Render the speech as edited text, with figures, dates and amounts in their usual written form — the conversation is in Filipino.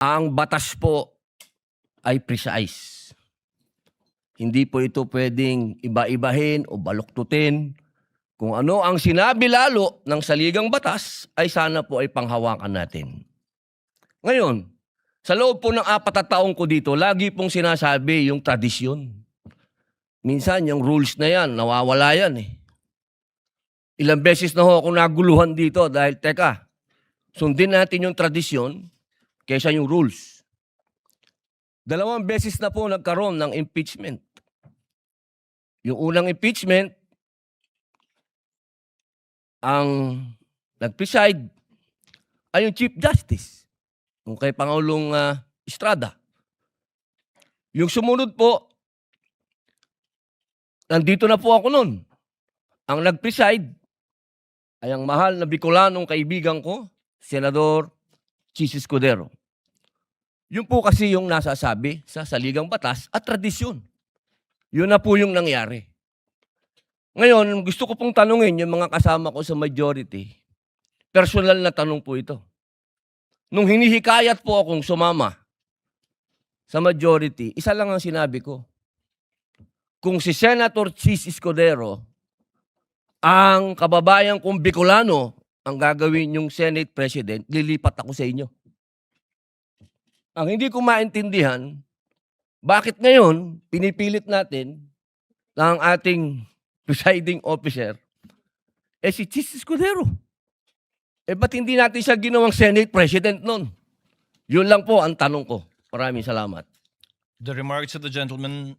Ang batas po ay precise. Hindi po ito pwedeng iba-ibahin o baluktutin. Kung ano ang sinabi lalo ng saligang batas ay sana po ay panghawakan natin. Ngayon, sa loob po ng 4 na taong ko dito, lagi pong sinasabi yung tradisyon. Minsan yung rules na yan, nawawala yan eh. Ilang beses na ho ako naguluhan dito dahil teka, sundin natin yung tradisyon kaysa yung rules. 2 beses na po nagkaroon ng impeachment. Yung unang impeachment, ang nag-preside ay yung Chief Justice, yung kay Pangulong Estrada. Yung sumunod po, nandito na po ako nun. Ang nag-preside ay ang mahal na Bicolanong kaibigan ko, Senador Chis Escudero. Yun po kasi yung nasasabi sa saligang batas at tradisyon. Yun na po yung nangyari. Ngayon, gusto ko pong tanungin yung mga kasama ko sa majority. Personal na tanong po ito. Nung hinihikayat po akong sumama sa majority, isa lang ang sinabi ko. Kung si Senator Chis Escudero, ang kababayan kong Bicolano, ang gagawin yung Senate President, lilipat ako sa inyo. Ang hindi ko maintindihan, bakit ngayon pinipilit natin ng ating presiding officer, si Chis Escudero. Ba't hindi natin siya ginawang Senate President nun? Yun lang po ang tanong ko. Maraming salamat. The remarks of the gentleman